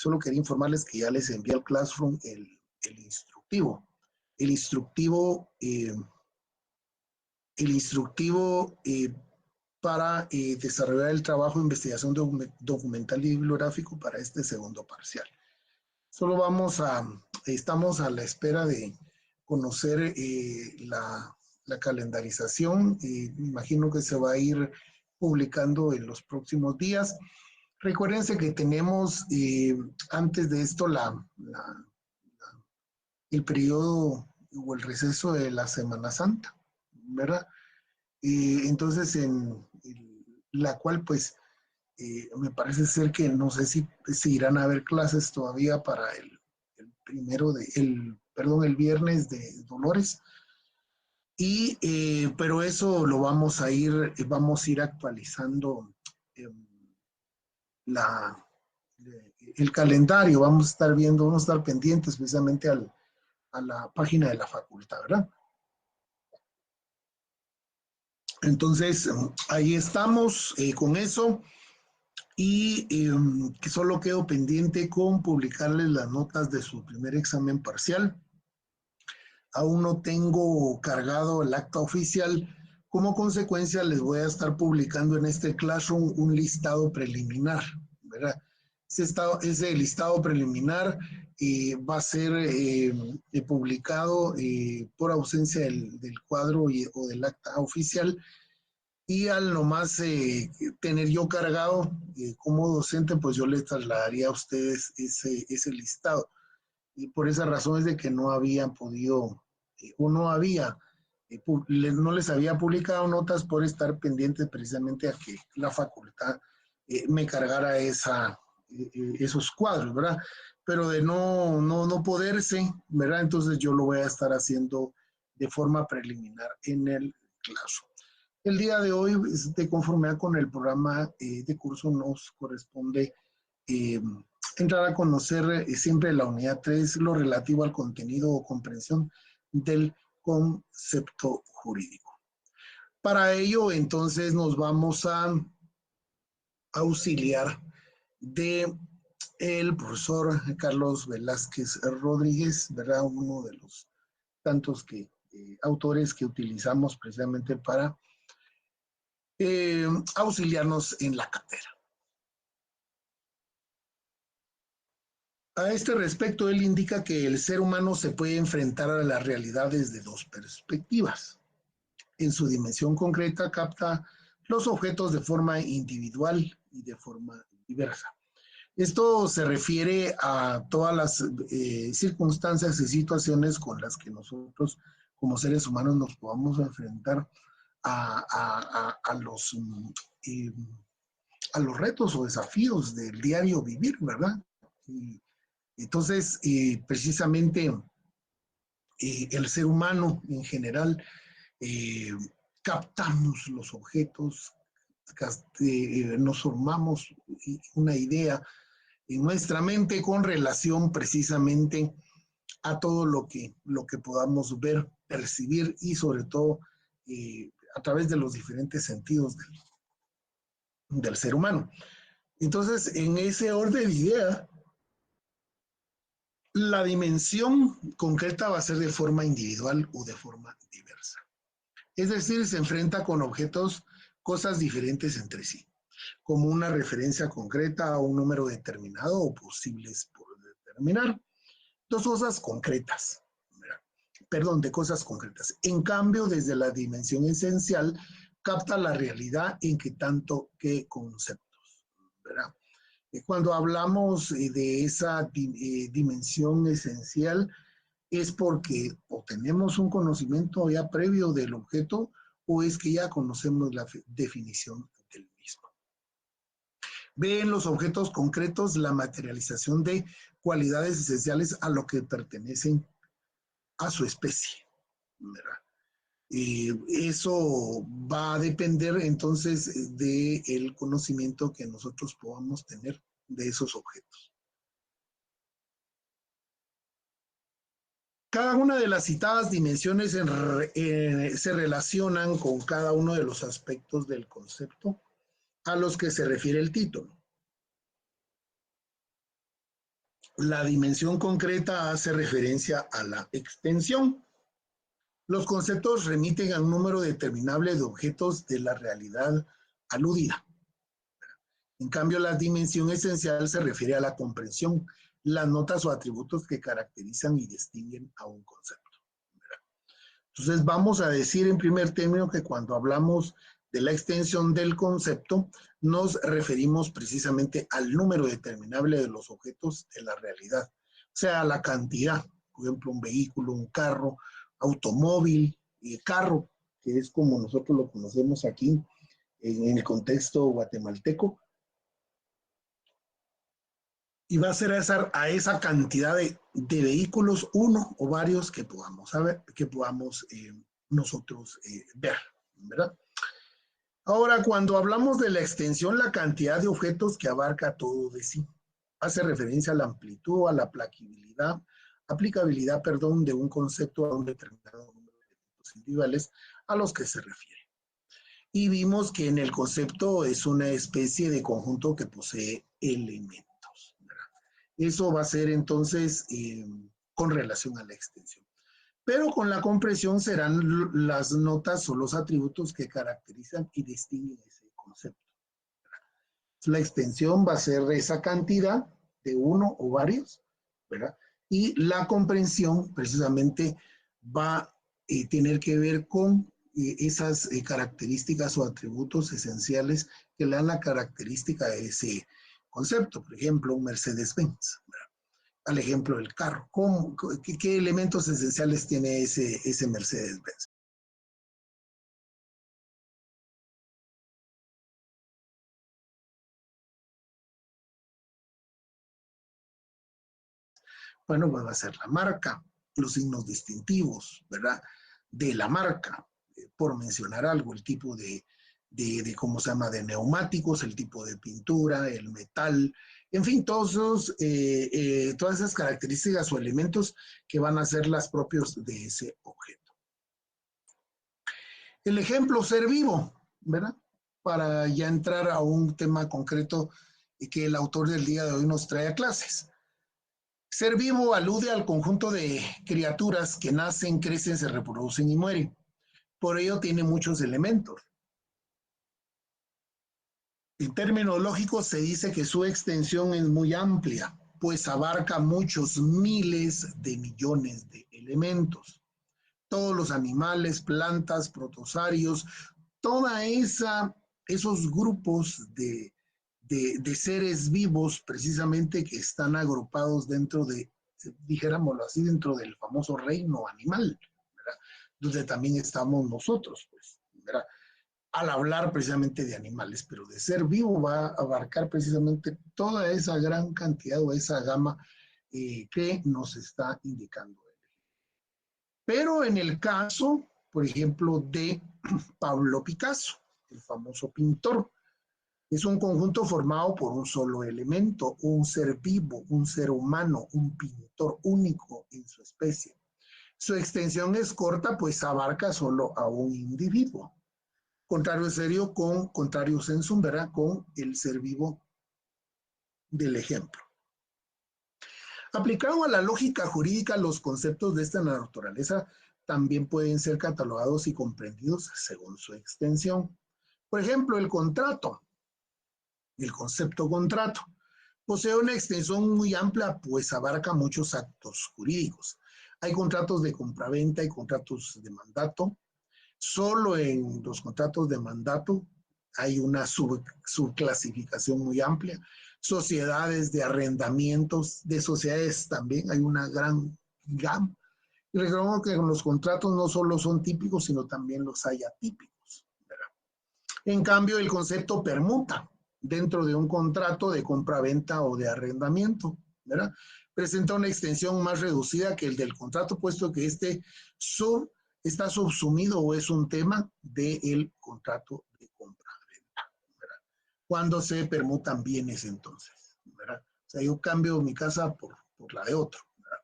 Solo quería informarles que ya les envié al Classroom el instructivo. El instructivo, para desarrollar el trabajo de investigación documental y bibliográfico para este segundo parcial. Solo estamos a la espera de conocer la calendarización. Me imagino que se va a ir publicando en los próximos días. Recuérdense que tenemos antes de esto el periodo o el receso de la Semana Santa, ¿verdad? Entonces, en la cual pues me parece ser que no sé si irán a haber clases todavía para el viernes de Dolores. Pero eso lo vamos a ir actualizando el calendario. Vamos a estar pendientes precisamente a la página de la facultad, ¿verdad? Entonces, ahí estamos con eso. Y que solo quedo pendiente con publicarles las notas de su primer examen parcial. Aún no tengo cargado el acta oficial. Como consecuencia, les voy a estar publicando en este Classroom un listado preliminar, ¿verdad? Ese listado preliminar va a ser publicado por ausencia del cuadro o del acta oficial. Y al nomás tener yo cargado como docente, pues yo les trasladaría a ustedes ese listado. Y por esa razón es de que no habían podido, o no les había publicado notas por estar pendientes precisamente a que la facultad me cargara esos cuadros, ¿verdad? Pero de no poderse, ¿verdad? Entonces yo lo voy a estar haciendo de forma preliminar en el Classroom. El día de hoy, de conformidad con el programa de curso, nos corresponde entrar a conocer siempre la unidad 3, lo relativo al contenido o comprensión del concepto jurídico. Para ello, entonces, nos vamos a auxiliar de el profesor Carlos Velázquez Rodríguez, ¿verdad? Uno de los tantos autores que utilizamos precisamente para auxiliarnos en la cátedra. A este respecto, él indica que el ser humano se puede enfrentar a la realidad desde dos perspectivas. En su dimensión concreta, capta los objetos de forma individual y de forma diversa. Esto se refiere a todas las circunstancias y situaciones con las que nosotros, como seres humanos, nos podamos enfrentar a los retos o desafíos del diario vivir, ¿verdad? Y entonces, precisamente, el ser humano en general captamos los objetos, nos formamos una idea en nuestra mente con relación precisamente a todo lo que podamos ver, percibir y sobre todo a través de los diferentes sentidos del ser humano. Entonces, en ese orden de idea, la dimensión concreta va a ser de forma individual o de forma diversa. Es decir, se enfrenta con objetos, cosas diferentes entre sí, como una referencia concreta a un número determinado o posibles por determinar. Dos cosas concretas, de cosas concretas. En cambio, desde la dimensión esencial, capta la realidad en que tanto que conceptos, ¿verdad? Cuando hablamos de esa dimensión esencial, es porque o tenemos un conocimiento ya previo del objeto o es que ya conocemos la definición del mismo. Ve en los objetos concretos la materialización de cualidades esenciales a lo que pertenecen a su especie, ¿verdad? Eso va a depender entonces del conocimiento que nosotros podamos tener de esos objetos. Cada una de las citadas dimensiones se relacionan con cada uno de los aspectos del concepto a los que se refiere el título. La dimensión concreta hace referencia a la extensión. Los conceptos remiten a un número determinable de objetos de la realidad aludida. En cambio, la dimensión esencial se refiere a la comprensión, las notas o atributos que caracterizan y distinguen a un concepto. Entonces, vamos a decir en primer término que cuando hablamos de la extensión del concepto, nos referimos precisamente al número determinable de los objetos de la realidad, o sea, a la cantidad, por ejemplo, un vehículo, un carro, automóvil, carro, que es como nosotros lo conocemos aquí en el contexto guatemalteco, y va a ser a esa cantidad de vehículos, uno o varios que podamos saber, que podamos nosotros ver, ¿verdad? Ahora, cuando hablamos de la extensión, la cantidad de objetos que abarca todo de sí, hace referencia a la amplitud, a la aplicabilidad, de un concepto a un determinado número de objetos individuales a los que se refiere. Y vimos que en el concepto es una especie de conjunto que posee elementos, ¿verdad? Eso va a ser entonces con relación a la extensión. Pero con la comprensión serán las notas o los atributos que caracterizan y distinguen ese concepto. La extensión va a ser esa cantidad de uno o varios, ¿verdad? Y la comprensión precisamente va a tener que ver con esas características o atributos esenciales que le dan la característica de ese concepto. Por ejemplo, un Mercedes-Benz, ¿verdad? Al ejemplo del carro. ¿Qué elementos esenciales tiene ese Mercedes-Benz? Bueno, pues va a ser la marca, los signos distintivos, ¿verdad? De la marca, por mencionar algo, el tipo ¿cómo se llama?, de neumáticos, el tipo de pintura, el metal, en fin, todas esas características o elementos que van a ser las propios de ese objeto. El ejemplo ser vivo, ¿verdad? Para ya entrar a un tema concreto que el autor del día de hoy nos trae a clases. Ser vivo alude al conjunto de criaturas que nacen, crecen, se reproducen y mueren. Por ello tiene muchos elementos. En términos lógicos se dice que su extensión es muy amplia, pues abarca muchos miles de millones de elementos. Todos los animales, plantas, protozarios, esos grupos de seres vivos precisamente que están agrupados dentro dijéramoslo así, dentro del famoso reino animal, ¿verdad? Donde también estamos nosotros, pues, ¿verdad? Al hablar precisamente de animales, pero de ser vivo va a abarcar precisamente toda esa gran cantidad o esa gama que nos está indicando. Pero en el caso, por ejemplo, de Pablo Picasso, el famoso pintor, es un conjunto formado por un solo elemento, un ser vivo, un ser humano, un pintor único en su especie. Su extensión es corta, pues abarca solo a un individuo. Contrario serio con contrario sensum, ¿verdad? Con el ser vivo del ejemplo. Aplicado a la lógica jurídica, los conceptos de esta naturaleza también pueden ser catalogados y comprendidos según su extensión. Por ejemplo, el contrato, el concepto contrato, posee una extensión muy amplia, pues abarca muchos actos jurídicos. Hay contratos de compraventa y contratos de mandato. Solo en los contratos de mandato hay una subclasificación muy amplia. Sociedades de arrendamientos, de sociedades también hay una gran gama. Y recordemos que los contratos no solo son típicos, sino también los hay atípicos, ¿verdad? En cambio, el concepto permuta dentro de un contrato de compra-venta o de arrendamiento, ¿verdad? Presenta una extensión más reducida que el del contrato, puesto que está subsumido o es un tema del contrato de compra-venta, ¿verdad? Cuando se permutan bienes entonces, ¿verdad? O sea, yo cambio mi casa por la de otro, ¿verdad?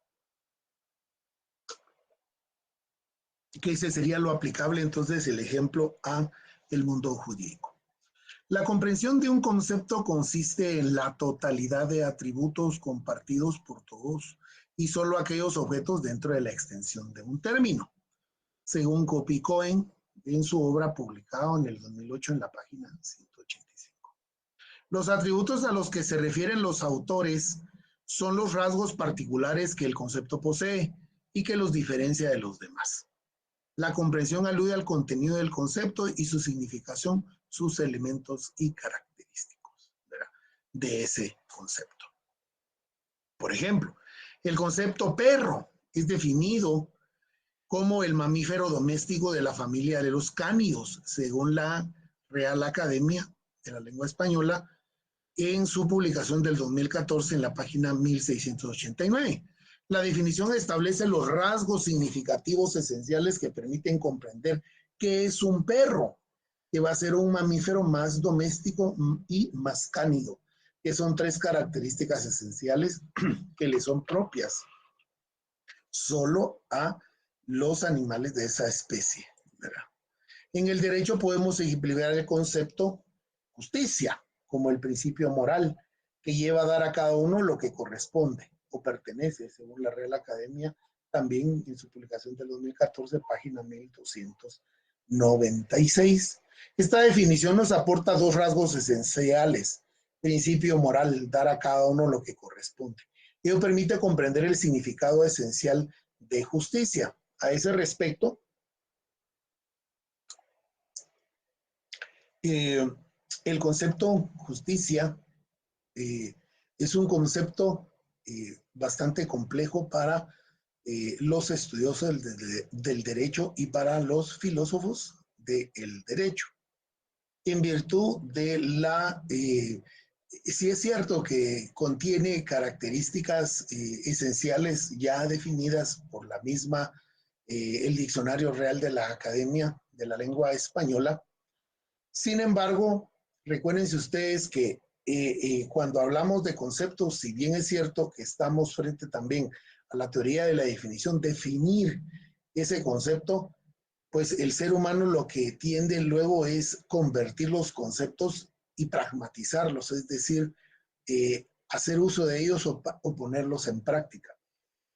Que ese sería lo aplicable entonces el ejemplo a el mundo jurídico. La comprensión de un concepto consiste en la totalidad de atributos compartidos por todos y solo aquellos objetos dentro de la extensión de un término, según Copy-Cohen en su obra publicada en el 2008 en la página 185. Los atributos a los que se refieren los autores son los rasgos particulares que el concepto posee y que los diferencia de los demás. La comprensión alude al contenido del concepto y su significación, sus elementos y característicos, ¿verdad?, de ese concepto. Por ejemplo, el concepto perro es definido como el mamífero doméstico de la familia de los cánidos, según la Real Academia de la Lengua Española, en su publicación del 2014 en la página 1689. La definición establece los rasgos significativos esenciales que permiten comprender qué es un perro, que va a ser un mamífero más doméstico y más cánido, que son tres características esenciales que le son propias solo a los animales de esa especie, ¿verdad? En el derecho podemos ejemplificar el concepto justicia como el principio moral que lleva a dar a cada uno lo que corresponde o pertenece, según la Real Academia, también en su publicación del 2014, página 1296. Esta definición nos aporta dos rasgos esenciales. Principio moral, dar a cada uno lo que corresponde. Ello permite comprender el significado esencial de justicia. A ese respecto, el concepto justicia es un concepto bastante complejo para los estudiosos del derecho y para los filósofos del derecho. En virtud de sí es cierto que contiene características esenciales ya definidas por la misma, el Diccionario Real de la Academia de la Lengua Española. Sin embargo, recuérdense ustedes que cuando hablamos de conceptos, si bien es cierto que estamos frente también a la teoría de la definición, definir ese concepto, pues el ser humano lo que tiende luego es convertir los conceptos y pragmatizarlos, es decir, hacer uso de ellos o ponerlos en práctica.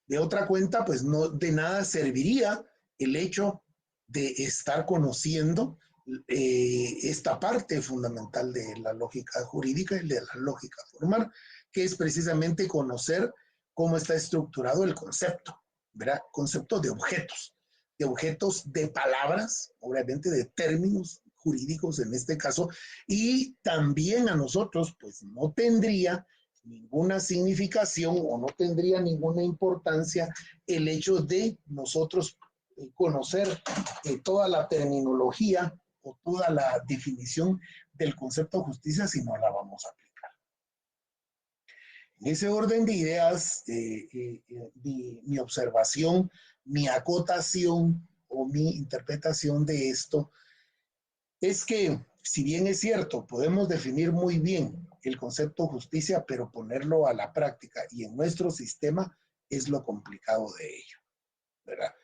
De otra cuenta, pues no de nada serviría el hecho de estar conociendo esta parte fundamental de la lógica jurídica y de la lógica formal, que es precisamente conocer cómo está estructurado el concepto, ¿verdad? Concepto de objetos de palabras, obviamente de términos jurídicos en este caso, y también a nosotros, pues no tendría ninguna significación o no tendría ninguna importancia el hecho de nosotros conocer toda la terminología o toda la definición del concepto de justicia si no la vamos a aplicar. En ese orden de ideas, mi observación, mi acotación o mi interpretación de esto es que, si bien es cierto, podemos definir muy bien el concepto justicia, pero ponerlo a la práctica y en nuestro sistema es lo complicado de ello, ¿verdad?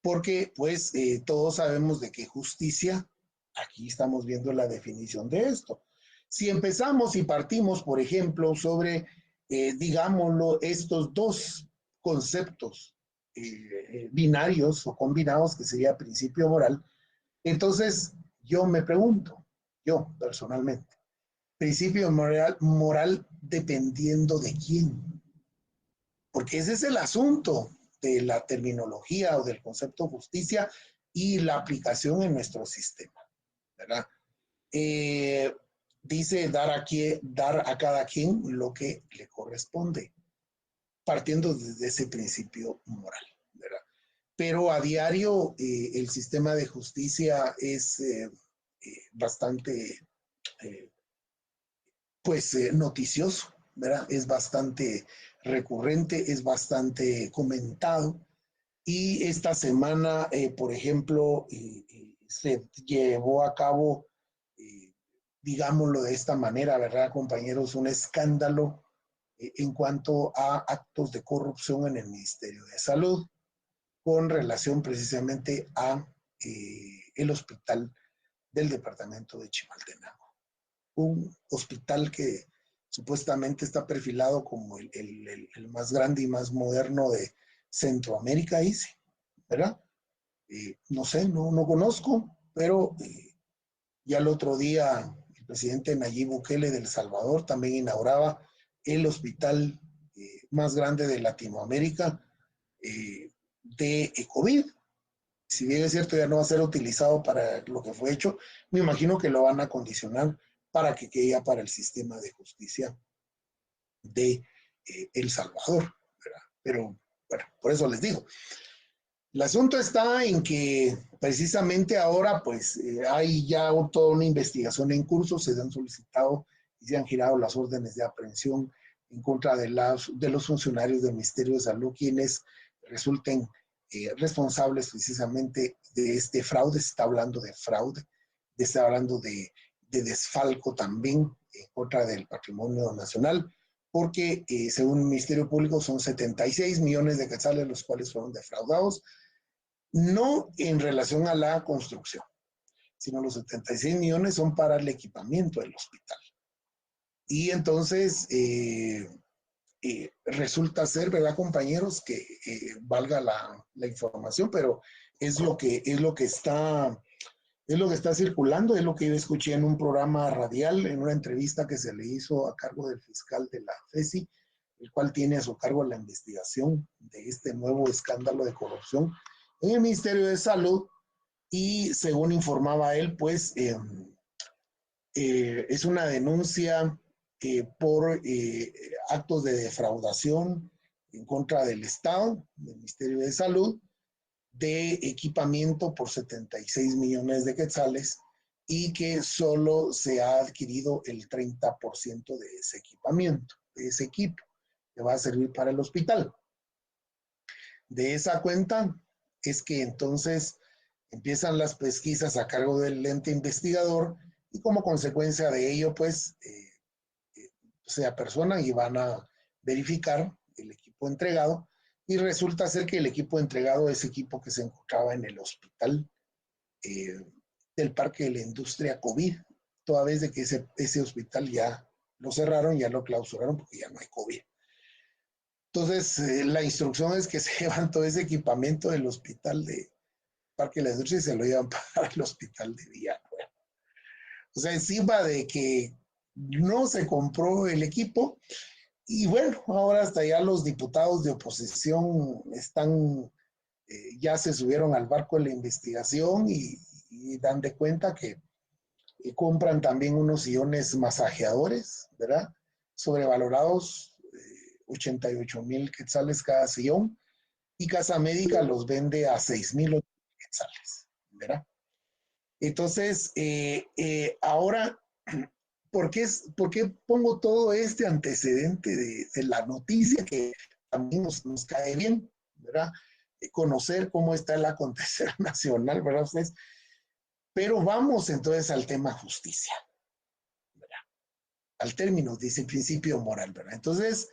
Porque pues todos sabemos de que justicia, aquí estamos viendo la definición de esto. Si empezamos y partimos, por ejemplo, sobre, digámoslo, estos dos conceptos binarios o combinados, que sería principio moral, entonces yo me pregunto, yo personalmente, principio moral dependiendo de quién, porque ese es el asunto de la terminología o del concepto justicia y la aplicación en nuestro sistema, ¿verdad? Dice dar a cada quien lo que le corresponde, partiendo desde ese principio moral, ¿verdad? Pero a diario el sistema de justicia es bastante noticioso, ¿verdad? Es bastante recurrente, es bastante comentado. Y esta semana, por ejemplo, se llevó a cabo, digámoslo de esta manera, ¿verdad, compañeros? Un escándalo en cuanto a actos de corrupción en el Ministerio de Salud con relación precisamente a el hospital del departamento de Chimaltenango. un hospital que supuestamente está perfilado como el más grande y más moderno de Centroamérica, dice, ¿verdad? No sé, no conozco, pero ya el otro día el presidente Nayib Bukele de El Salvador también inauguraba el hospital más grande de Latinoamérica de COVID. Si bien es cierto, ya no va a ser utilizado para lo que fue hecho, me imagino que lo van a condicionar para que quede ya para el sistema de justicia de El Salvador, ¿verdad? Pero bueno, por eso les digo. El asunto está en que precisamente ahora pues hay ya toda una investigación en curso, se han solicitado y se han girado las órdenes de aprehensión en contra de los funcionarios del Ministerio de Salud, quienes resulten responsables precisamente de este fraude. Se está hablando de fraude, se está hablando de desfalco también en contra del patrimonio nacional, porque según el Ministerio Público son 76 millones de quetzales los cuales fueron defraudados, no en relación a la construcción, sino los 76 millones son para el equipamiento del hospital. Y entonces resulta ser, ¿verdad, compañeros? Que valga la información, pero es lo que está circulando, es lo que yo escuché en un programa radial, en una entrevista que se le hizo a cargo del fiscal de la FESI, el cual tiene a su cargo la investigación de este nuevo escándalo de corrupción en el Ministerio de Salud. Y según informaba él, pues es una denuncia por actos de defraudación en contra del Estado, del Ministerio de Salud, de equipamiento por 76 millones de quetzales, y que solo se ha adquirido el 30% de ese equipamiento, de ese equipo que va a servir para el hospital. De esa cuenta es que entonces empiezan las pesquisas a cargo del ente investigador, y como consecuencia de ello, pues se apersonan y van a verificar el equipo entregado, y resulta ser que el equipo entregado es equipo que se encontraba en el hospital del Parque de la Industria COVID, toda vez de que ese hospital ya lo cerraron, ya lo clausuraron porque ya no hay COVID. Entonces, la instrucción es que se llevan todo ese equipamiento del hospital de Parque de la Industria y se lo llevan para el hospital de Villanueva. O sea, encima de que no se compró el equipo, y bueno, ahora hasta ya los diputados de oposición están, ya se subieron al barco de la investigación y dan de cuenta que compran también unos sillones masajeadores, ¿verdad? Sobrevalorados, 88,000 quetzales cada sillón, y Casa Médica los vende a 6,000 quetzales, ¿verdad? Entonces, ahora, ¿por qué pongo todo este antecedente de la noticia que también nos cae bien, ¿verdad? Conocer cómo está el acontecer nacional, ¿verdad? Ustedes. Pero vamos entonces al tema justicia, ¿verdad? Al término, dice principio moral, ¿verdad? Entonces,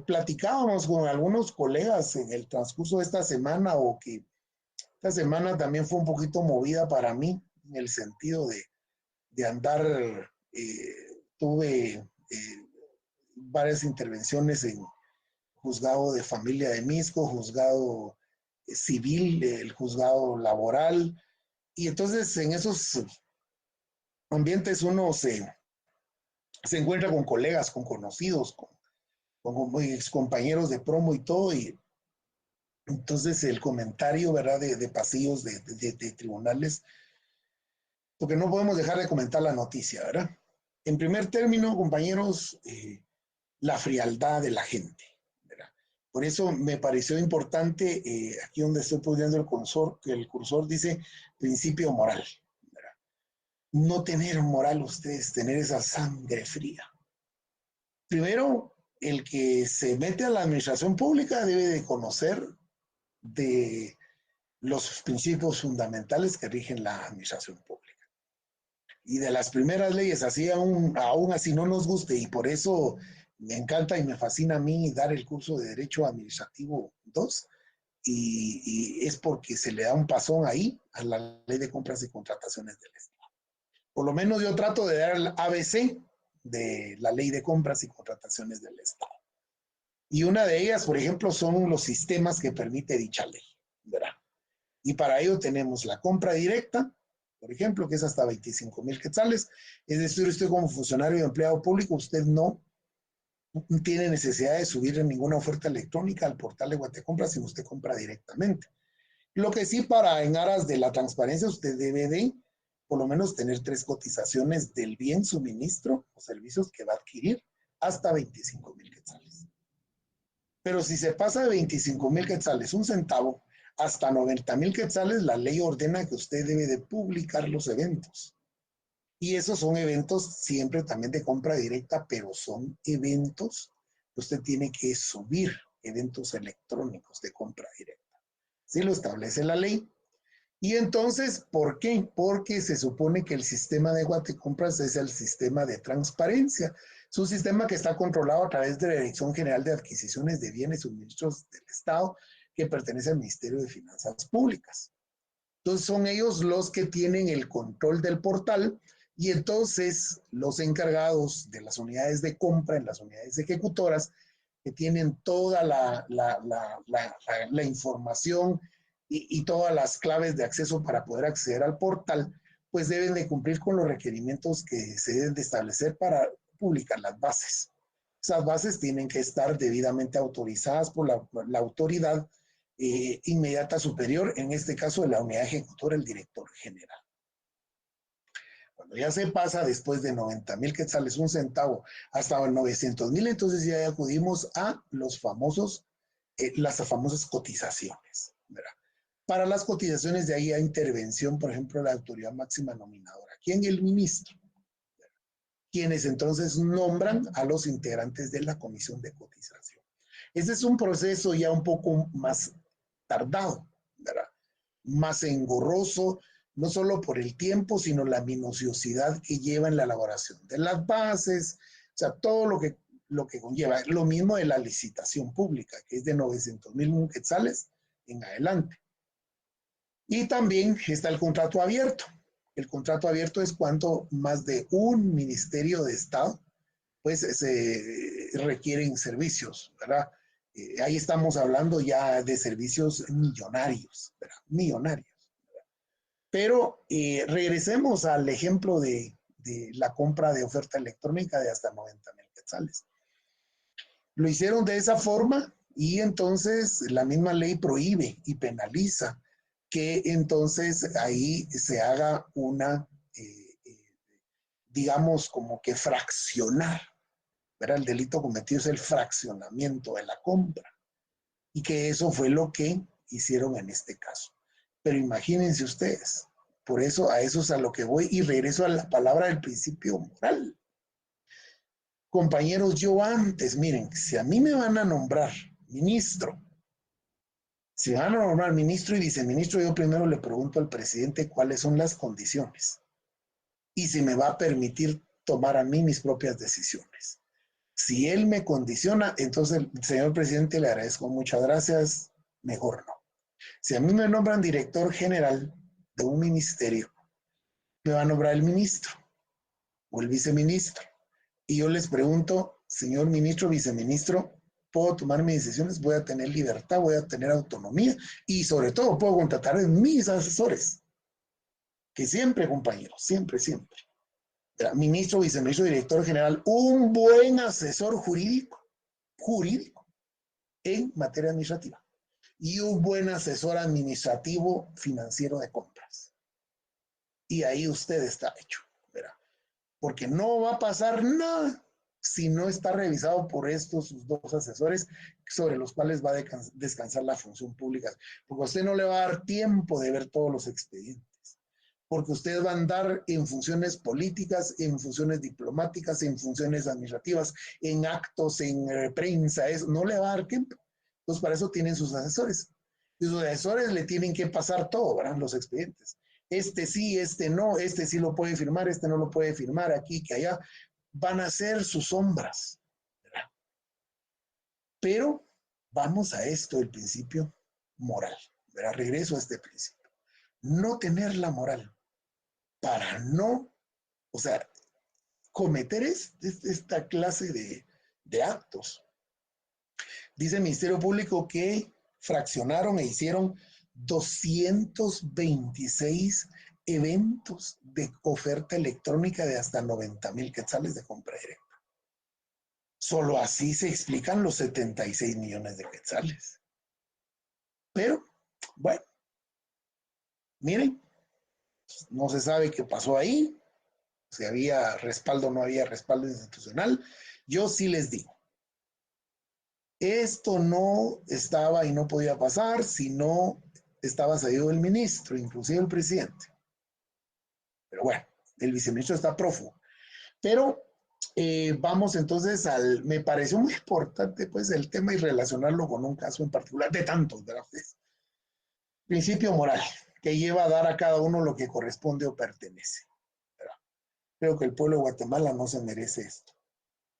platicábamos con algunos colegas en el transcurso de esta semana, o que esta semana también fue un poquito movida para mí, en el sentido de andar, tuve varias intervenciones en juzgado de familia de Misco, juzgado civil, el juzgado laboral, y entonces en esos ambientes uno se encuentra con colegas, con conocidos, con ex compañeros de promo y todo, y entonces el comentario, ¿verdad?, de pasillos de tribunales, porque no podemos dejar de comentar la noticia, ¿verdad? En primer término, compañeros, la frialdad de la gente, ¿verdad? Por eso me pareció importante, aquí donde estoy poniendo que el cursor dice principio moral, ¿verdad? No tener moral ustedes, tener esa sangre fría. Primero, el que se mete a la administración pública debe de conocer de los principios fundamentales que rigen la administración pública. Y de las primeras leyes, así aún así no nos guste, y por eso me encanta y me fascina a mí dar el curso de Derecho Administrativo 2, y es porque se le da un pasón ahí a la Ley de Compras y Contrataciones del Estado. Por lo menos yo trato de dar el ABC de la ley de compras y contrataciones del Estado. Y una de ellas, por ejemplo, son los sistemas que permite dicha ley, ¿verdad? Y para ello tenemos la compra directa, por ejemplo, que es hasta 25,000 quetzales. Es decir, usted como funcionario o empleado público, usted no tiene necesidad de subir ninguna oferta electrónica al portal de Guatecompra, sino usted compra directamente. Lo que sí, para en aras de la transparencia, usted debe de por lo menos tener 3 cotizaciones del bien, suministro o servicios que va a adquirir hasta 25,000 quetzales. Pero si se pasa de 25,000 quetzales, un centavo, hasta 90,000 quetzales, la ley ordena que usted debe de publicar los eventos. Y esos son eventos siempre también de compra directa, pero son eventos que usted tiene que subir, eventos electrónicos de compra directa. Sí lo establece la ley. Y entonces, ¿por qué? Porque se supone que el sistema de Guatecompras es el sistema de transparencia. Es un sistema que está controlado a través de la Dirección General de Adquisiciones de Bienes y Suministros del Estado, que pertenece al Ministerio de Finanzas Públicas. Entonces, son ellos los que tienen el control del portal y entonces los encargados de las unidades de compra en las unidades ejecutoras que tienen toda la información y todas las claves de acceso para poder acceder al portal, pues deben de cumplir con los requerimientos que se deben de establecer para publicar las bases. Esas bases tienen que estar debidamente autorizadas por la autoridad inmediata superior, en este caso de la unidad ejecutora, el director general. Cuando ya se pasa después de 90,000 quetzales, un centavo, hasta 900,000, entonces ya acudimos a los famosos, las famosas cotizaciones, ¿verdad? Para las cotizaciones de ahí hay intervención, por ejemplo, la autoridad máxima nominadora. ¿Quién? El ministro. ¿Verdad? Quienes entonces nombran a los integrantes de la comisión de cotización. Ese es un proceso ya un poco más tardado, ¿verdad? Más engorroso, no solo por el tiempo, sino la minuciosidad que lleva en la elaboración de las bases, o sea, todo lo que conlleva. Lo mismo de la licitación pública, que es de 900,000 quetzales en adelante. Y también está el contrato abierto. El contrato abierto es cuando más de un ministerio de Estado pues se requieren servicios, ¿verdad? Ahí estamos hablando ya de servicios millonarios, ¿verdad? Millonarios. ¿Verdad? Pero regresemos al ejemplo de la compra de oferta electrónica de hasta 90,000 quetzales. Lo hicieron de esa forma y entonces la misma ley prohíbe y penaliza que entonces ahí se haga una, digamos, como que fraccionar. ¿Verdad? El delito cometido es el fraccionamiento de la compra y que eso fue lo que hicieron en este caso. Pero imagínense ustedes, por eso a eso es a lo que voy y regreso a la palabra del principio moral. Compañeros, yo antes, miren, si a mí me van a nombrar ministro, si van a nombrar ministro y viceministro, yo primero le pregunto al presidente cuáles son las condiciones y si me va a permitir tomar a mí mis propias decisiones. Si él me condiciona, entonces, señor presidente, le agradezco muchas gracias, mejor no. Si a mí me nombran director general de un ministerio, me va a nombrar el ministro o el viceministro. Y yo les pregunto, señor ministro, viceministro, ¿puedo tomar mis decisiones? ¿Voy a tener libertad? ¿Voy a tener autonomía? Y sobre todo, ¿puedo contratar a mis asesores? Que siempre, compañeros, siempre, siempre. Ministro, viceministro, director general, un buen asesor jurídico en materia administrativa y un buen asesor administrativo financiero de compras. Y ahí usted está hecho, ¿verdad? Porque no va a pasar nada si no está revisado por estos sus dos asesores sobre los cuales va a descansar la función pública. Porque a usted no le va a dar tiempo de ver todos los expedientes. Porque usted va a andar en funciones políticas, en funciones diplomáticas, en funciones administrativas, en actos, en prensa, eso no le va a dar tiempo. Entonces, para eso tienen sus asesores. Y sus asesores le tienen que pasar todo, ¿verdad? Los expedientes. Este sí, este no, este sí lo puede firmar, este no lo puede firmar, aquí, que allá. Van a ser sus sombras, ¿verdad? Pero vamos a esto, el principio moral, ¿verdad? Regreso a este principio. No tener la moral para no O sea, cometer esta clase de actos. Dice el Ministerio Público que fraccionaron e hicieron 226 eventos de oferta electrónica de hasta 90,000 quetzales de compra directa. Solo así se explican los 76 millones de quetzales. Pero, bueno, miren, no se sabe qué pasó ahí, si había respaldo o no había respaldo institucional. Yo sí les digo, esto no estaba y no podía pasar si no estaba salido el ministro, inclusive el presidente. Pero bueno, el viceministro está prófugo. Pero vamos entonces me pareció muy importante pues el tema y relacionarlo con un caso en particular, de tantos, ¿verdad? Principio moral, que lleva a dar a cada uno lo que corresponde o pertenece, ¿verdad? Creo que el pueblo de Guatemala no se merece esto,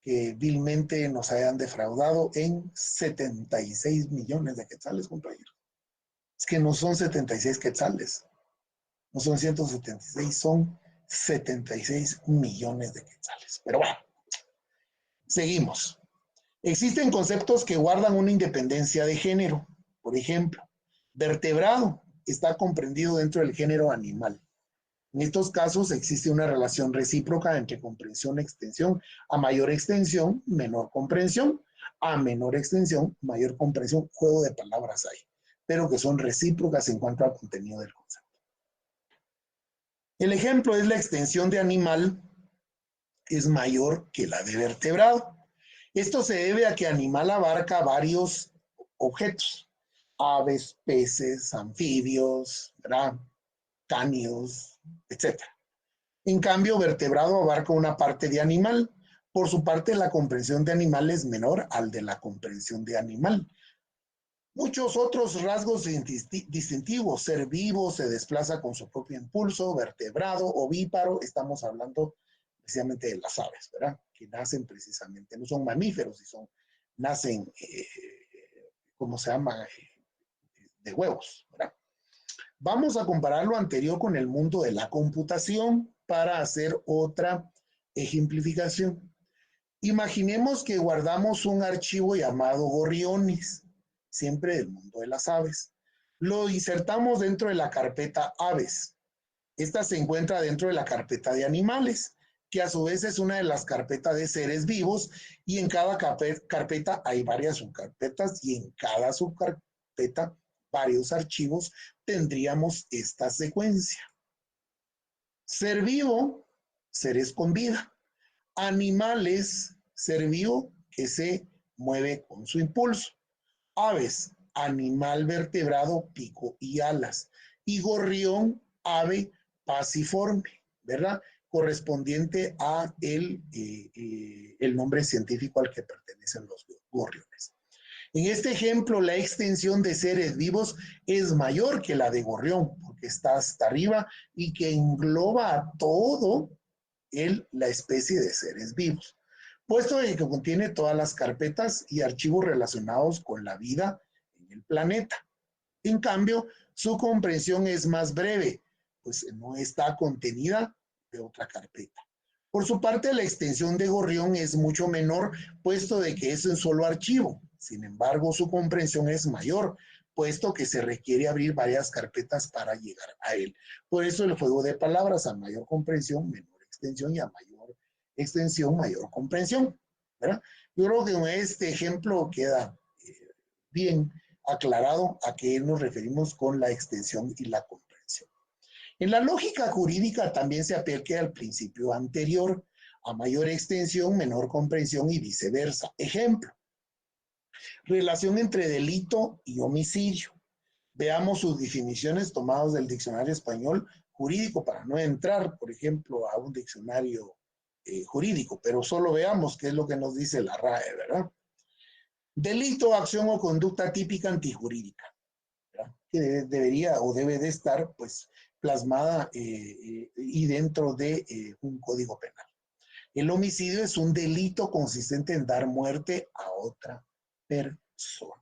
que vilmente nos hayan defraudado en 76 millones de quetzales, compañeros. Es que no son 76 quetzales, no son 176, son 76 millones de quetzales. Pero bueno, seguimos. Existen conceptos que guardan una independencia de género. Por ejemplo, vertebrado está comprendido dentro del género animal. En estos casos existe una relación recíproca entre comprensión y extensión. A mayor extensión, menor comprensión. A menor extensión, mayor comprensión. Juego de palabras hay, pero que son recíprocas en cuanto al contenido del concepto. El ejemplo es la extensión de animal es mayor que la de vertebrado. Esto se debe a que animal abarca varios objetos, aves, peces, anfibios, ¿verdad? Cánidos, etc. En cambio, vertebrado abarca una parte de animal. Por su parte, la comprensión de animal es menor al de la comprensión de animal. Muchos otros rasgos distintivos, ser vivo, se desplaza con su propio impulso, vertebrado, ovíparo, estamos hablando precisamente de las aves, ¿verdad? Que nacen precisamente, no son mamíferos, nacen, ¿cómo se llama? De huevos, ¿verdad? Vamos a comparar lo anterior con el mundo de la computación para hacer otra ejemplificación. Imaginemos que guardamos un archivo llamado gorriones, siempre del mundo de las aves. Lo insertamos dentro de la carpeta aves. Esta se encuentra dentro de la carpeta de animales, que a su vez es una de las carpetas de seres vivos, y en cada carpeta hay varias subcarpetas, y en cada subcarpeta varios archivos, tendríamos esta secuencia. Ser vivo, seres con vida. Animales, ser vivo que se mueve con su impulso. Aves, animal vertebrado, pico y alas. Y gorrión, ave pasiforme, ¿verdad? Correspondiente a el nombre científico al que pertenecen los gorriones. En este ejemplo, la extensión de seres vivos es mayor que la de gorrión, porque está hasta arriba y que engloba a todo la especie de seres vivos, puesto que contiene todas las carpetas y archivos relacionados con la vida en el planeta. En cambio, su comprensión es más breve, pues no está contenida de otra carpeta. Por su parte, la extensión de gorrión es mucho menor, puesto de que es un solo archivo. Sin embargo, su comprensión es mayor, puesto que se requiere abrir varias carpetas para llegar a él. Por eso el juego de palabras, a mayor comprensión, menor extensión, y a mayor extensión, mayor comprensión, ¿verdad? Yo creo que con este ejemplo queda bien aclarado a qué nos referimos con la extensión y la comprensión. En la lógica jurídica también se aplica al principio anterior, a mayor extensión, menor comprensión y viceversa. Ejemplo, relación entre delito y homicidio. Veamos sus definiciones tomadas del diccionario español jurídico para no entrar, por ejemplo, a un diccionario jurídico, pero solo veamos qué es lo que nos dice la RAE, ¿verdad? Delito, acción o conducta típica antijurídica, ¿verdad? Que debería o debe de estar, pues, plasmada y dentro de un código penal. El homicidio es un delito consistente en dar muerte a otra persona.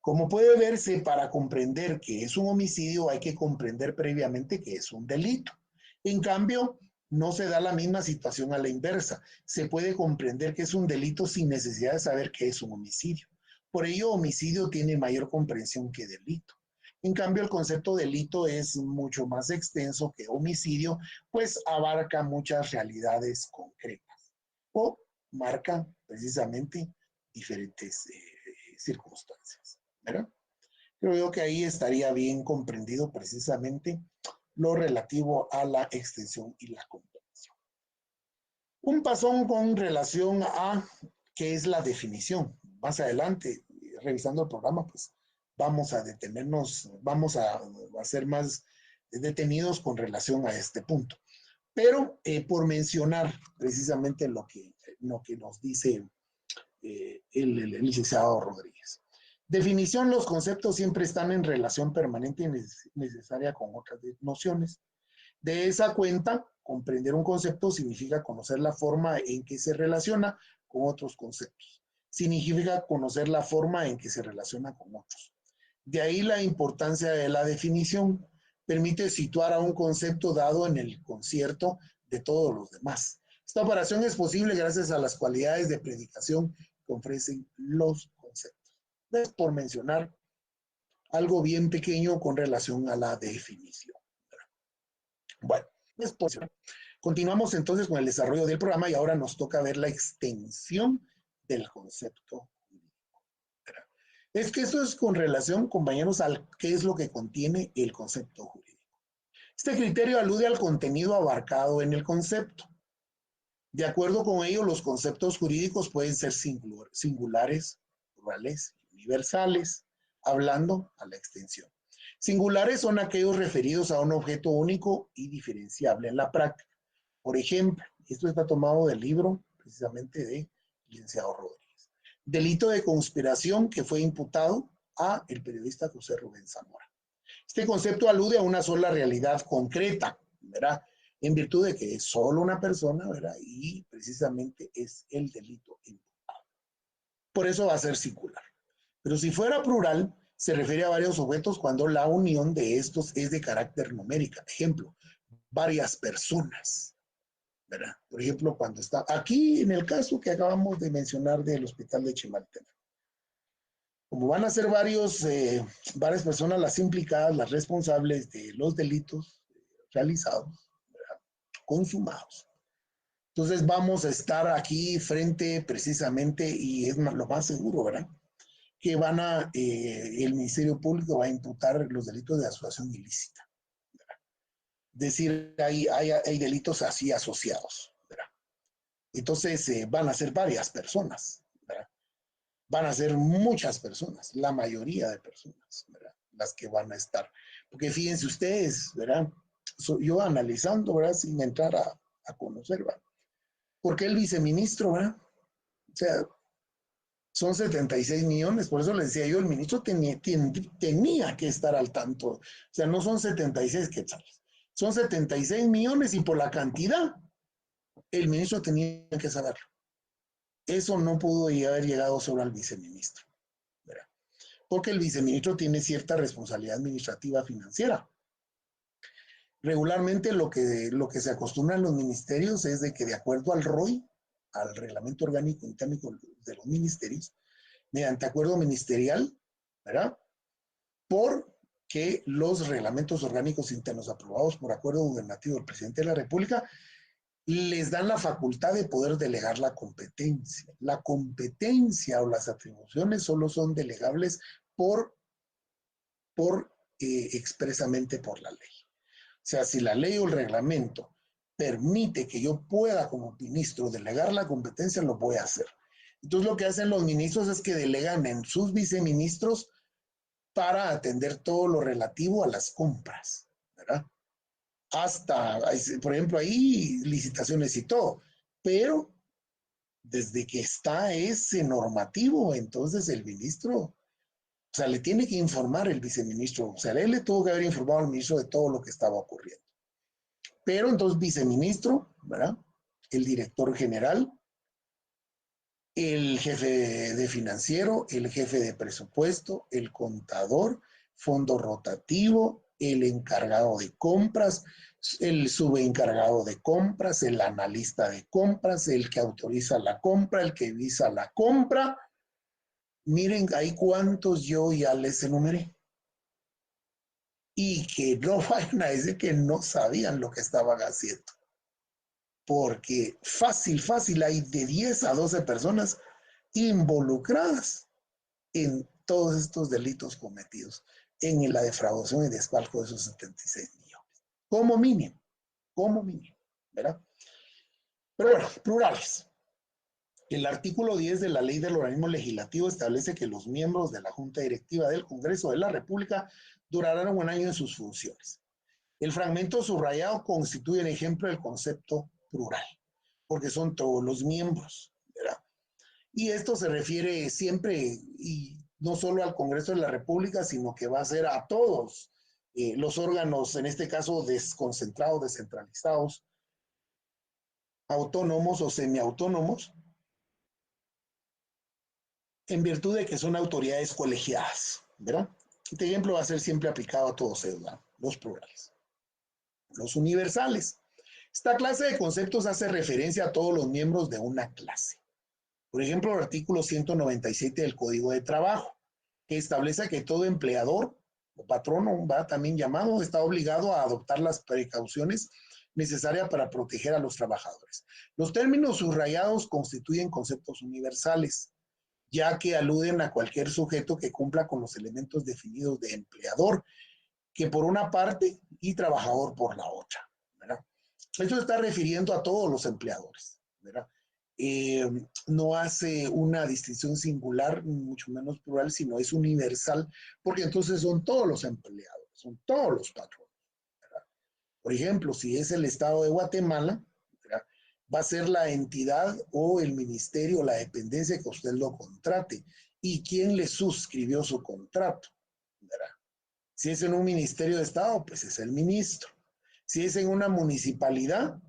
Como puede verse, para comprender que es un homicidio hay que comprender previamente que es un delito. En cambio, No se da la misma situación a la inversa. Se puede comprender que es un delito sin necesidad de saber que es un homicidio. Por ello, homicidio tiene mayor comprensión que delito. En cambio, el concepto delito es mucho más extenso que homicidio, pues abarca muchas realidades concretas o marca precisamente diferentes circunstancias, ¿verdad? Creo yo que ahí estaría bien comprendido precisamente lo relativo a la extensión y la comprensión. Un pasón con relación a qué es la definición. Más adelante, revisando el programa, pues vamos a detenernos, vamos a ser más detenidos con relación a este punto. Pero por mencionar precisamente lo que nos dice el licenciado Rodríguez. Definición: los conceptos siempre están en relación permanente y necesaria con otras nociones. De esa cuenta, comprender un concepto significa conocer la forma en que se relaciona con otros conceptos. Significa conocer la forma en que se relaciona con otros. De ahí la importancia de la definición. Permite situar a un concepto dado en el concierto de todos los demás. Esta operación es posible gracias a las cualidades de predicación que ofrecen los conceptos. Es por mencionar algo bien pequeño con relación a la definición. Bueno, es por mencionar. Continuamos entonces con el desarrollo del programa y ahora nos toca ver la extensión del concepto jurídico. Es que esto es con relación, compañeros, al qué es lo que contiene el concepto jurídico. Este criterio alude al contenido abarcado en el concepto. De acuerdo con ello, los conceptos jurídicos pueden ser singulares, plurales y universales, hablando a la extensión. Singulares son aquellos referidos a un objeto único y diferenciable en la práctica. Por ejemplo, esto está tomado del libro precisamente de licenciado Rodríguez. Delito de conspiración que fue imputado a el periodista José Rubén Zamora. Este concepto alude a una sola realidad concreta, ¿verdad? En virtud de que es solo una persona, ¿verdad? Y precisamente es el delito imputado. Por eso va a ser singular. Pero si fuera plural, se refiere a varios objetos cuando la unión de estos es de carácter numérica. Ejemplo, varias personas, ¿verdad? Por ejemplo, cuando está aquí en el caso que acabamos de mencionar del hospital de Chimaltenango. Como van a ser varias personas las implicadas, las responsables de los delitos realizados, ¿verdad? Consumados. Entonces vamos a estar aquí frente precisamente, y es lo más seguro, ¿verdad? Que el Ministerio Público va a imputar los delitos de asociación ilícita, ¿verdad? Es decir, hay delitos así asociados, ¿verdad? Entonces van a ser varias personas, ¿verdad? Van a ser muchas personas, la mayoría de personas, ¿verdad? Las que van a estar. Porque fíjense ustedes, ¿verdad? Yo analizando, ¿verdad? Sin entrar a conocer, ¿verdad? ¿Por qué el viceministro, ¿verdad? O sea, son 76 millones, por eso le decía yo, el ministro tenía que estar al tanto. O sea, no son 76 quetzales, son 76 millones y por la cantidad, el ministro tenía que saberlo. Eso no pudo haber llegado solo al viceministro, ¿verdad? Porque el viceministro tiene cierta responsabilidad administrativa financiera. Regularmente lo que se acostumbra en los ministerios es de que de acuerdo al ROI, al Reglamento Orgánico Interno de los Ministerios, mediante acuerdo ministerial, ¿verdad? Porque los reglamentos orgánicos internos aprobados por acuerdo gubernativo del presidente de la República les dan la facultad de poder delegar la competencia. La competencia o las atribuciones solo son delegables expresamente por la ley. O sea, si la ley o el reglamento permite que yo pueda como ministro delegar la competencia, lo voy a hacer. Entonces lo que hacen los ministros es que delegan en sus viceministros para atender todo lo relativo a las compras, ¿verdad? Hasta, por ejemplo, ahí licitaciones y todo, pero desde que está ese normativo, entonces el ministro, o sea, le tiene que informar el viceministro, o sea, él le tuvo que haber informado al ministro de todo lo que estaba ocurriendo. Pero entonces viceministro, ¿verdad? El director general, el jefe de financiero, el jefe de presupuesto, el contador, fondo rotativo, el encargado de compras, el subencargado de compras, el analista de compras, el que autoriza la compra, el que visa la compra. Miren ahí cuántos yo ya les enumeré. Y que no vayan a decir que no sabían lo que estaban haciendo. Porque fácil, hay de 10 a 12 personas involucradas en todos estos delitos cometidos en la defraudación y desfalco de esos 76 millones. Como mínimo, ¿verdad? Pero bueno, plurales. El artículo 10 de la Ley del Organismo Legislativo establece que los miembros de la Junta Directiva del Congreso de la República durarán un año en sus funciones. El fragmento subrayado constituye un ejemplo del concepto plural, porque son todos los miembros, ¿verdad? Y esto se refiere siempre, y no solo al Congreso de la República, sino que va a ser a todos los órganos, en este caso desconcentrados, descentralizados, autónomos o semiautónomos, en virtud de que son autoridades colegiadas, ¿verdad? Este ejemplo va a ser siempre aplicado a todos ellos, ¿verdad? Los plurales. Los universales. Esta clase de conceptos hace referencia a todos los miembros de una clase. Por ejemplo, el artículo 197 del Código de Trabajo, que establece que todo empleador o patrono, va también llamado, está obligado a adoptar las precauciones necesarias para proteger a los trabajadores. Los términos subrayados constituyen conceptos universales, ya que aluden a cualquier sujeto que cumpla con los elementos definidos de empleador, que por una parte y trabajador por la otra, ¿verdad? Esto se está refiriendo a todos los empleadores, ¿verdad? No hace una distinción singular, mucho menos plural, sino es universal, porque entonces son todos los empleados, son todos los patronos, ¿verdad? Por ejemplo, si es el Estado de Guatemala, ¿verdad?, va a ser la entidad o el ministerio o la dependencia que usted lo contrate y quién le suscribió su contrato, ¿verdad? Si es en un ministerio de Estado, pues es el ministro. Si es en una municipalidad,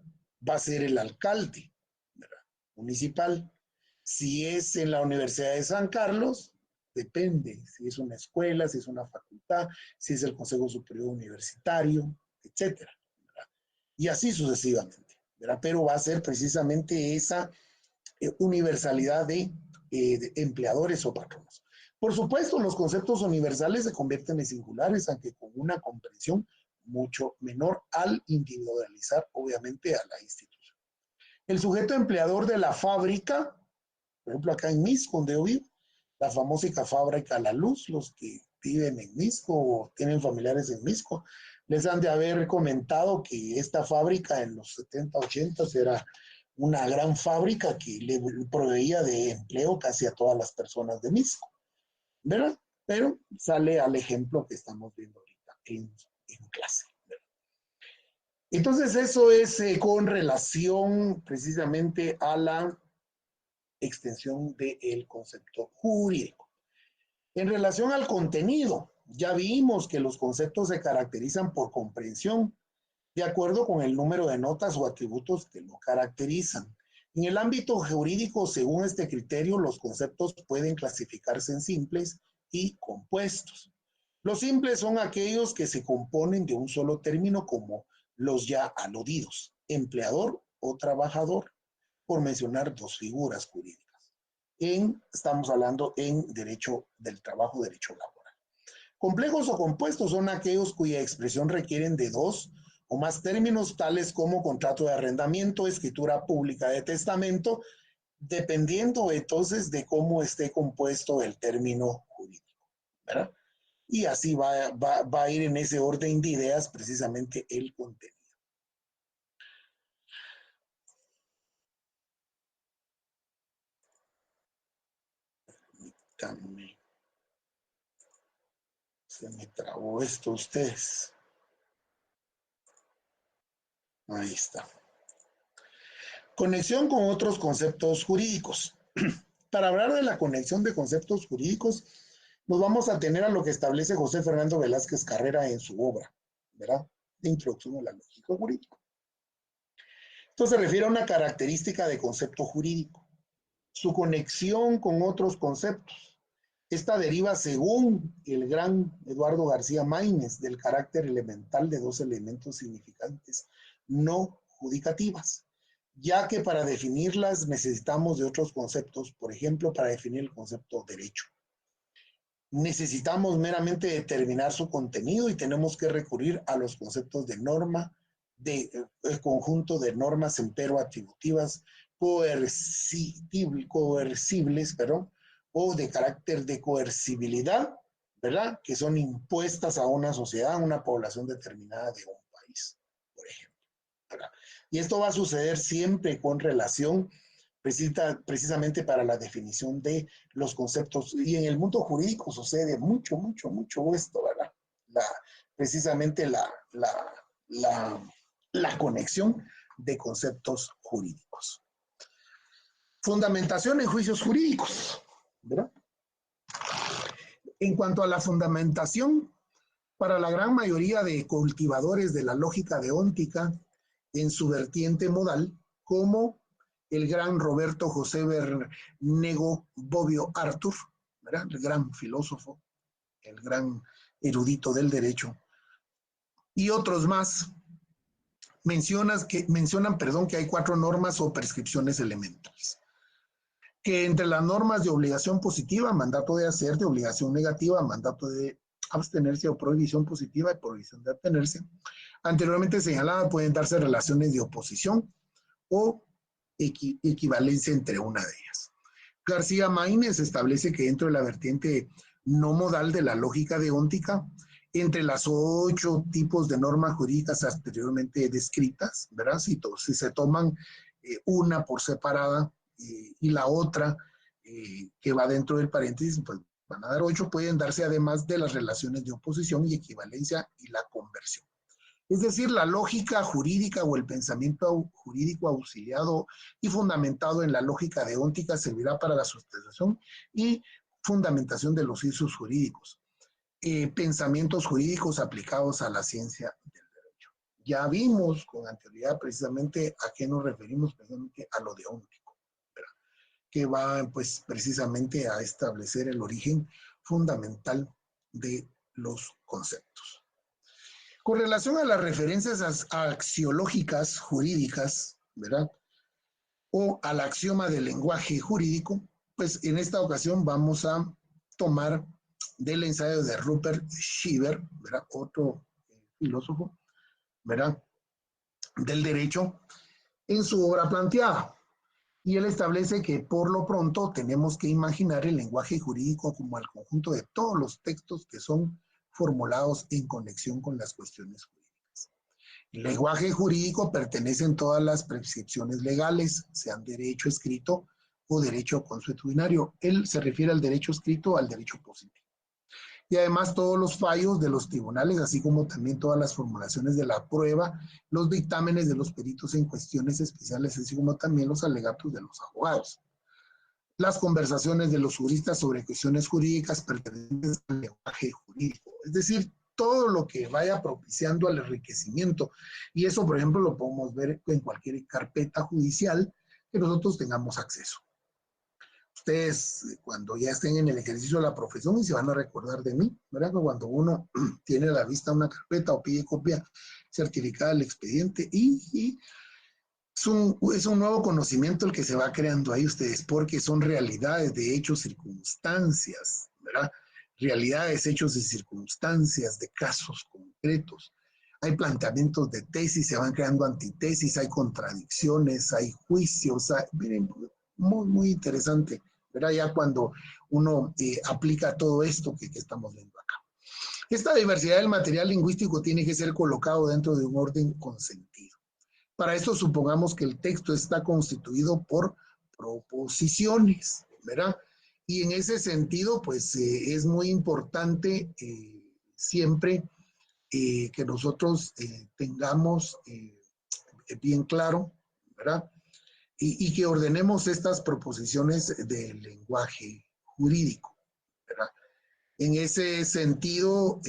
va a ser el alcalde, ¿verdad?, municipal. Si es en la Universidad de San Carlos, depende. Si es una escuela, si es una facultad, si es el Consejo Superior Universitario, etcétera, ¿verdad? Y así sucesivamente, ¿verdad? Pero va a ser precisamente esa universalidad de empleadores o patronos. Por supuesto, los conceptos universales se convierten en singulares, aunque con una comprensión mucho menor al individualizar, obviamente, a la institución. El sujeto empleador de la fábrica, por ejemplo, acá en Misco, donde yo vivo, la famosa fábrica La Luz, los que viven en Misco o tienen familiares en Misco, les han de haber comentado que esta fábrica en los 70, 80 era una gran fábrica que le proveía de empleo casi a todas las personas de Misco, ¿verdad? Pero sale al ejemplo que estamos viendo ahorita en clase, ¿verdad? Entonces eso es con relación precisamente a la extensión del concepto jurídico. En relación al contenido, ya vimos que los conceptos se caracterizan por comprensión, de acuerdo con el número de notas o atributos que lo caracterizan. En el ámbito jurídico, según este criterio, los conceptos pueden clasificarse en simples y compuestos. Los simples son aquellos que se componen de un solo término, como los ya aludidos, empleador o trabajador, por mencionar dos figuras jurídicas. Estamos hablando en derecho del trabajo, derecho laboral. Complejos o compuestos son aquellos cuya expresión requieren de dos o más términos, tales como contrato de arrendamiento, escritura pública de testamento, dependiendo entonces de cómo esté compuesto el término jurídico, ¿verdad? Y así va a ir en ese orden de ideas precisamente el contenido. Permítanme. Se me trabó esto ustedes. Ahí está. Conexión con otros conceptos jurídicos. Para hablar de la conexión de conceptos jurídicos, nos vamos a tener a lo que establece José Fernando Velázquez Carrera en su obra, ¿verdad?, de Introducción a la Lógica Jurídica. Esto se refiere a una característica de concepto jurídico, su conexión con otros conceptos. Esta deriva, según el gran Eduardo García Maínez, del carácter elemental de dos elementos significantes no judicativas, ya que para definirlas necesitamos de otros conceptos, por ejemplo, para definir el concepto derecho. Necesitamos meramente determinar su contenido y tenemos que recurrir a los conceptos de norma, de conjunto de normas empero atributivas coercibles, perdón, o de carácter de coercibilidad, ¿verdad? Que son impuestas a una sociedad, a una población determinada de un país, por ejemplo, ¿verdad? Y esto va a suceder siempre con relación precisamente para la definición de los conceptos. Y en el mundo jurídico sucede mucho esto, ¿verdad? Precisamente la conexión de conceptos jurídicos. Fundamentación en juicios jurídicos, ¿verdad? En cuanto a la fundamentación, para la gran mayoría de cultivadores de la lógica deóntica en su vertiente modal, como el gran Roberto José Bernego Bobbio Arthur, ¿verdad? El gran filósofo, el gran erudito del derecho, y otros más, mencionan que hay 4 normas o prescripciones elementales. Que entre las normas de obligación positiva, mandato de hacer, de obligación negativa, mandato de abstenerse o prohibición positiva y prohibición de abstenerse, anteriormente señalada, pueden darse relaciones de oposición o equivalencia entre una de ellas. García Maínez establece que dentro de la vertiente no modal de la lógica deóntica, entre las 8 tipos de normas jurídicas anteriormente descritas, ¿verdad? Si se toman una por separada y la otra que va dentro del paréntesis, pues van a dar 8, pueden darse además de las relaciones de oposición y equivalencia y la conversión. Es decir, la lógica jurídica o el pensamiento jurídico auxiliado y fundamentado en la lógica deóntica servirá para la sustentación y fundamentación de los juicios jurídicos. Pensamientos jurídicos aplicados a la ciencia del derecho. Ya vimos con anterioridad precisamente a qué nos referimos, precisamente a lo deóntico, ¿verdad? Que va pues precisamente a establecer el origen fundamental de los conceptos. Con relación a las referencias axiológicas jurídicas, ¿verdad? O al axioma del lenguaje jurídico, pues en esta ocasión vamos a tomar del ensayo de Rupert Schiver, ¿verdad? Otro filósofo, ¿verdad? Del derecho, en su obra planteada. Y él establece que por lo pronto tenemos que imaginar el lenguaje jurídico como el conjunto de todos los textos que son formulados en conexión con las cuestiones jurídicas. El lenguaje jurídico pertenece en todas las prescripciones legales, sean derecho escrito o derecho consuetudinario. Él se refiere al derecho escrito o al derecho positivo. Y además todos los fallos de los tribunales, así como también todas las formulaciones de la prueba, los dictámenes de los peritos en cuestiones especiales, así como también los alegatos de los abogados. Las conversaciones de los juristas sobre cuestiones jurídicas pertenecen al lenguaje jurídico, es decir, todo lo que vaya propiciando al enriquecimiento. Y eso, por ejemplo, lo podemos ver en cualquier carpeta judicial que nosotros tengamos acceso. Ustedes, cuando ya estén en el ejercicio de la profesión, y se van a recordar de mí, ¿verdad? Cuando uno tiene a la vista una carpeta o pide copia certificada del expediente y es un nuevo conocimiento el que se va creando ahí ustedes, porque son realidades de hechos, circunstancias, ¿verdad? Realidades, hechos y circunstancias de casos concretos. Hay planteamientos de tesis, se van creando antitesis, hay contradicciones, hay juicios, miren, muy interesante, ¿verdad? Ya cuando uno aplica todo esto que estamos viendo acá. Esta diversidad del material lingüístico tiene que ser colocado dentro de un orden consentido. Para esto supongamos que el texto está constituido por proposiciones, ¿verdad? Y en ese sentido, pues es muy importante siempre que nosotros tengamos bien claro, ¿verdad? Y que ordenemos estas proposiciones del lenguaje jurídico, ¿verdad? En ese sentido,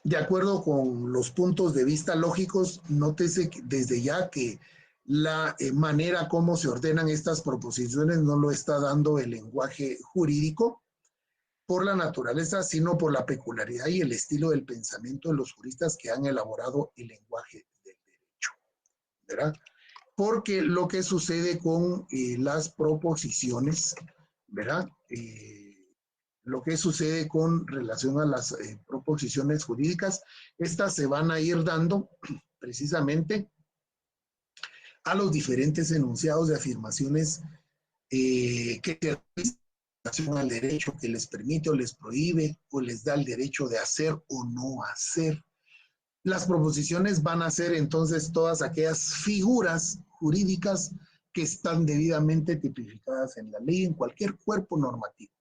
de acuerdo con los puntos de vista lógicos, nótese desde ya que la manera como se ordenan estas proposiciones no lo está dando el lenguaje jurídico por la naturaleza, sino por la peculiaridad y el estilo del pensamiento de los juristas que han elaborado el lenguaje del derecho, ¿verdad? Porque lo que sucede con las proposiciones, ¿verdad? Lo que sucede con relación a las proposiciones jurídicas, estas se van a ir dando precisamente a los diferentes enunciados de afirmaciones que se realizan al derecho, que les permite o les prohíbe o les da el derecho de hacer o no hacer. Las proposiciones van a ser entonces todas aquellas figuras jurídicas que están debidamente tipificadas en la ley, en cualquier cuerpo normativo.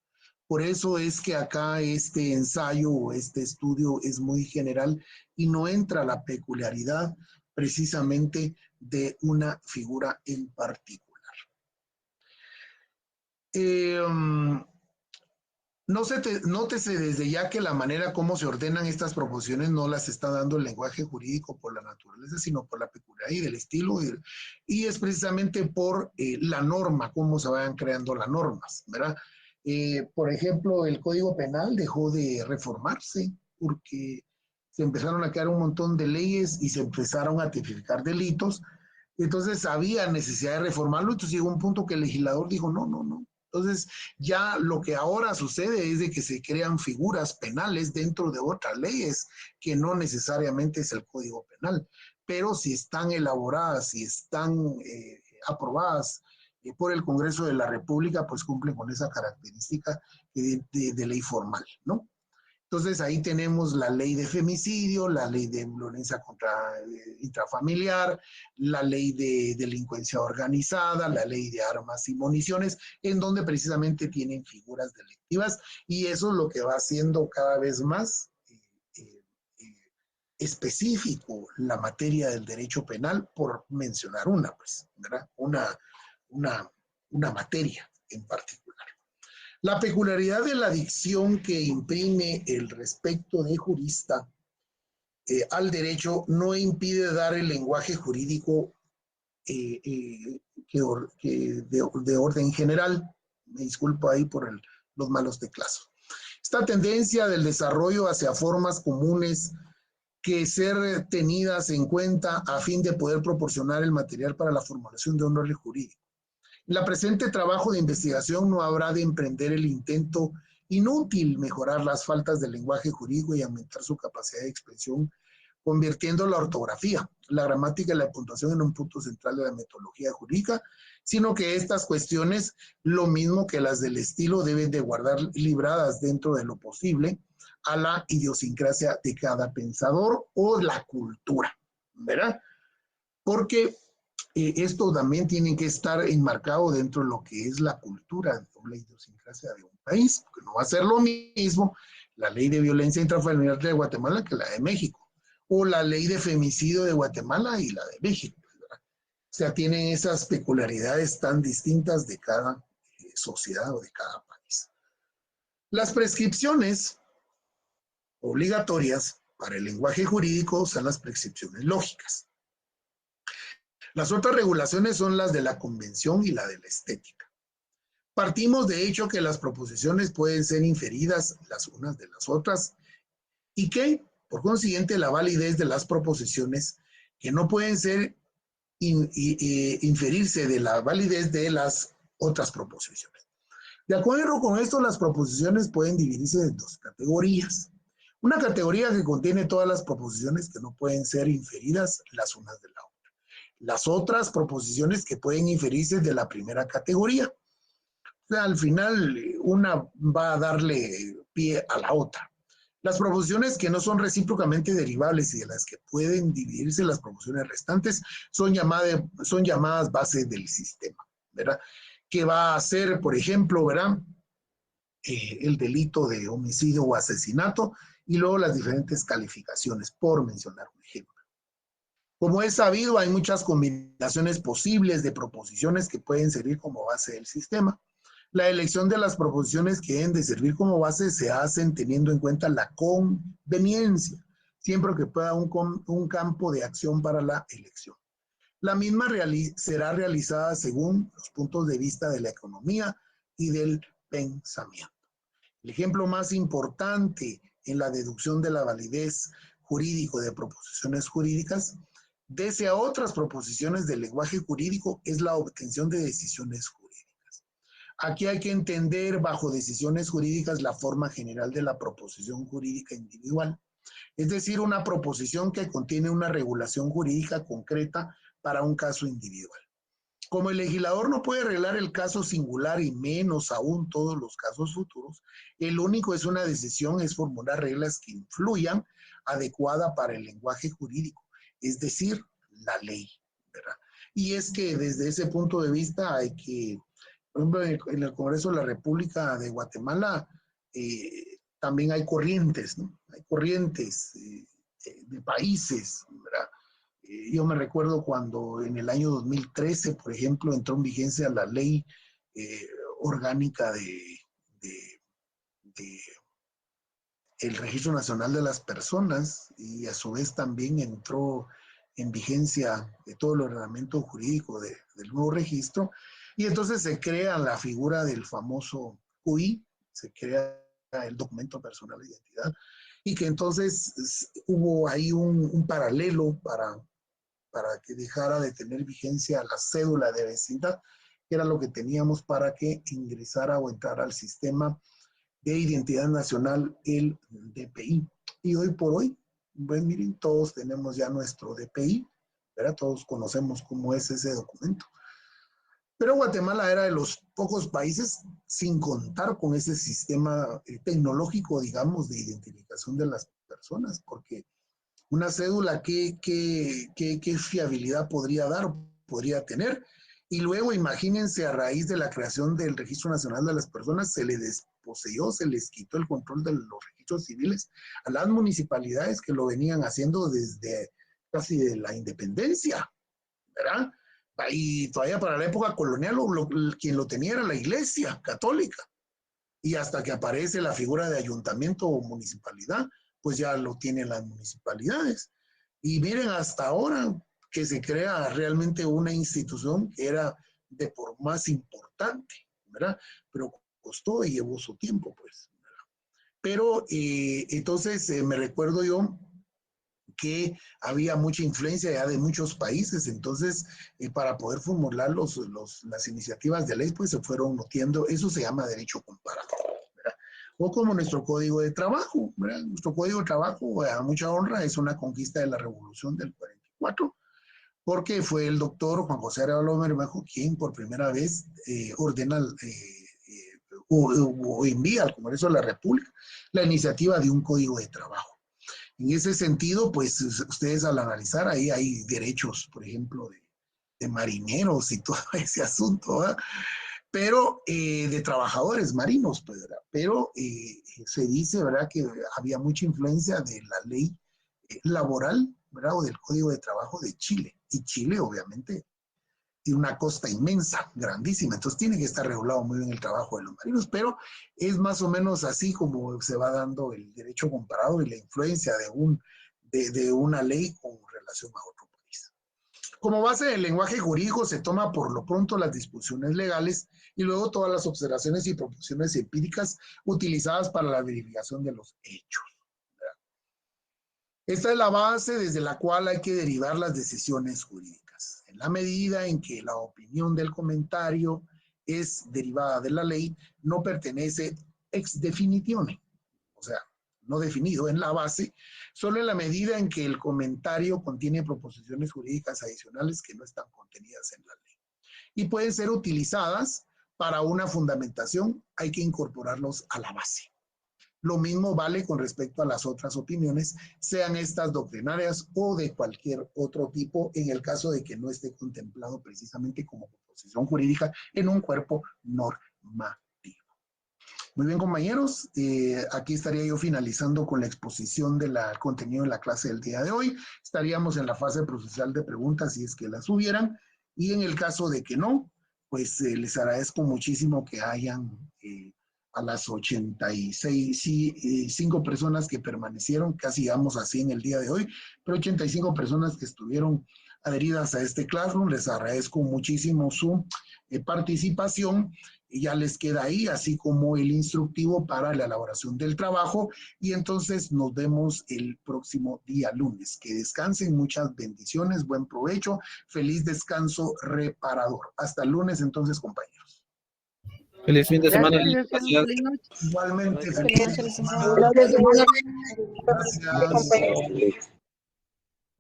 Por eso es que acá este ensayo o este estudio es muy general y no entra la peculiaridad precisamente de una figura en particular. Nótese desde ya que la manera como se ordenan estas proposiciones no las está dando el lenguaje jurídico por la naturaleza, sino por la peculiaridad y del estilo, y es precisamente por la norma, cómo se vayan creando las normas, ¿verdad? Por ejemplo, el Código Penal dejó de reformarse porque se empezaron a crear un montón de leyes y se empezaron a tipificar delitos. Entonces había necesidad de reformarlo, entonces llegó un punto que el legislador dijo, no, no, no. Entonces ya lo que ahora sucede es de que se crean figuras penales dentro de otras leyes, que no necesariamente es el Código Penal, pero si están elaboradas, si están aprobadas por el Congreso de la República, pues cumplen con esa característica de ley formal, ¿no? Entonces ahí tenemos la ley de femicidio, la ley de violencia intrafamiliar, la ley de delincuencia organizada, la ley de armas y municiones, en donde precisamente tienen figuras delictivas, y eso es lo que va haciendo cada vez más específico la materia del derecho penal, por mencionar una, pues, ¿verdad? Una materia en particular. La peculiaridad de la dicción que imprime el respecto de jurista al derecho no impide dar el lenguaje jurídico de orden general. Me disculpo ahí por los malos teclados. Esta tendencia del desarrollo hacia formas comunes que ser tenidas en cuenta a fin de poder proporcionar el material para la formulación de un orden jurídico. En la presente trabajo de investigación no habrá de emprender el intento inútil mejorar las faltas del lenguaje jurídico y aumentar su capacidad de expresión, convirtiendo la ortografía, la gramática y la puntuación en un punto central de la metodología jurídica, sino que estas cuestiones, lo mismo que las del estilo, deben de guardar libradas dentro de lo posible a la idiosincrasia de cada pensador o la cultura, ¿verdad? Porque esto también tiene que estar enmarcado dentro de lo que es la cultura o la idiosincrasia de un país, porque no va a ser lo mismo la ley de violencia intrafamiliar de Guatemala que la de México, o la ley de femicidio de Guatemala y la de México, ¿verdad? O sea, tienen esas peculiaridades tan distintas de cada sociedad o de cada país. Las prescripciones obligatorias para el lenguaje jurídico son las prescripciones lógicas. Las otras regulaciones son las de la convención y la de la estética. Partimos de hecho que las proposiciones pueden ser inferidas las unas de las otras y que, por consiguiente, la validez de las proposiciones que no pueden ser inferirse de la validez de las otras proposiciones. De acuerdo con esto, las proposiciones pueden dividirse en dos categorías. Una categoría que contiene todas las proposiciones que no pueden ser inferidas las unas de la otra. Las otras proposiciones que pueden inferirse de la primera categoría. O sea, al final, una va a darle pie a la otra. Las proposiciones que no son recíprocamente derivables y de las que pueden dividirse las proposiciones restantes son llamadas bases del sistema, ¿verdad? Que va a ser, por ejemplo, ¿verdad? El delito de homicidio o asesinato y luego las diferentes calificaciones, por mencionar un ejemplo. Como es sabido, hay muchas combinaciones posibles de proposiciones que pueden servir como base del sistema. La elección de las proposiciones que deben de servir como base se hacen teniendo en cuenta la conveniencia, siempre que pueda un campo de acción para la elección. La misma será realizada según los puntos de vista de la economía y del pensamiento. El ejemplo más importante en la deducción de la validez jurídico de proposiciones jurídicas, desde a otras proposiciones del lenguaje jurídico, es la obtención de decisiones jurídicas. Aquí hay que entender bajo decisiones jurídicas la forma general de la proposición jurídica individual, es decir, una proposición que contiene una regulación jurídica concreta para un caso individual. Como el legislador no puede arreglar el caso singular y menos aún todos los casos futuros, el único es una decisión es formular reglas que influyan adecuada para el lenguaje jurídico, es decir, la ley, ¿verdad? Y es que desde ese punto de vista hay que, por ejemplo, en el Congreso de la República de Guatemala también hay corrientes, ¿no? Hay corrientes de países, ¿verdad? Yo me recuerdo cuando en el año 2013, por ejemplo, entró en vigencia la ley orgánica de el Registro Nacional de las Personas, y a su vez también entró en vigencia de todo el ordenamiento jurídico del nuevo registro, y entonces se crea la figura del famoso CUI, se crea el documento personal de identidad, y que entonces hubo ahí un paralelo para que dejara de tener vigencia la cédula de vecindad, que era lo que teníamos para que ingresara o entrara al sistema de identidad nacional, el DPI. Y hoy por hoy, pues miren, todos tenemos ya nuestro DPI, ¿verdad? Todos conocemos cómo es ese documento. Pero Guatemala era de los pocos países sin contar con ese sistema tecnológico, digamos, de identificación de las personas, porque una cédula, ¿qué fiabilidad podría dar, podría tener? Y luego, imagínense, a raíz de la creación del Registro Nacional de las Personas, se les desposeyó, se les quitó el control de los registros civiles a las municipalidades que lo venían haciendo desde casi de la independencia, ¿verdad? Y todavía para la época colonial, quien lo tenía era la Iglesia Católica. Y hasta que aparece la figura de ayuntamiento o municipalidad, pues ya lo tienen las municipalidades. Y miren, hasta ahora que se crea realmente una institución que era de por más importante, ¿verdad? Pero costó y llevó su tiempo, pues, ¿verdad? Pero entonces me recuerdo yo que había mucha influencia ya de muchos países, entonces para poder formular las iniciativas de ley, pues se fueron metiendo, eso se llama derecho comparado, ¿verdad? O como nuestro código de trabajo, ¿verdad? Nuestro código de trabajo, a mucha honra, es una conquista de la revolución del 44, porque fue el doctor Juan José Arevalo Bermejo quien por primera vez ordena o envía al Congreso de la República la iniciativa de un código de trabajo. En ese sentido, pues ustedes al analizar ahí hay derechos, por ejemplo, de marineros y todo ese asunto, ¿verdad? Pero de trabajadores marinos, pues, ¿verdad? Pero se dice, ¿verdad?, que había mucha influencia de la ley laboral, ¿verdad?, o del Código de Trabajo de Chile. Y Chile, obviamente, tiene una costa inmensa, grandísima, entonces tiene que estar regulado muy bien el trabajo de los marinos, pero es más o menos así como se va dando el derecho comparado y la influencia de una ley con relación a otro país. Como base del lenguaje jurídico se toma por lo pronto las disposiciones legales y luego todas las observaciones y proposiciones empíricas utilizadas para la verificación de los hechos. Esta es la base desde la cual hay que derivar las decisiones jurídicas. En la medida en que la opinión del comentario es derivada de la ley, no pertenece ex definitione, o sea, no definido en la base, solo en la medida en que el comentario contiene proposiciones jurídicas adicionales que no están contenidas en la ley. Y pueden ser utilizadas para una fundamentación, hay que incorporarlos a la base. Lo mismo vale con respecto a las otras opiniones, sean estas doctrinarias o de cualquier otro tipo, en el caso de que no esté contemplado precisamente como proposición jurídica en un cuerpo normativo. Muy bien, compañeros, aquí estaría yo finalizando con la exposición del contenido de la clase del día de hoy. Estaríamos en la fase procesal de preguntas si es que las hubieran, y en el caso de que no, pues les agradezco muchísimo que hayan a las 86, sí, 5 personas que permanecieron, casi llegamos a 100 el día de hoy, pero 85 personas que estuvieron adheridas a este Classroom. Les agradezco muchísimo su participación. Ya les queda ahí, así como el instructivo para la elaboración del trabajo. Y entonces nos vemos el próximo día lunes. Que descansen, muchas bendiciones, buen provecho, feliz descanso reparador. Hasta el lunes entonces, compañeros. Feliz fin de semana. Gracias, Gracias. feliz noche. Igualmente, feliz Feliz fin de noche. semana. Gracias.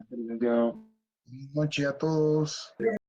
Feliz noche a todos.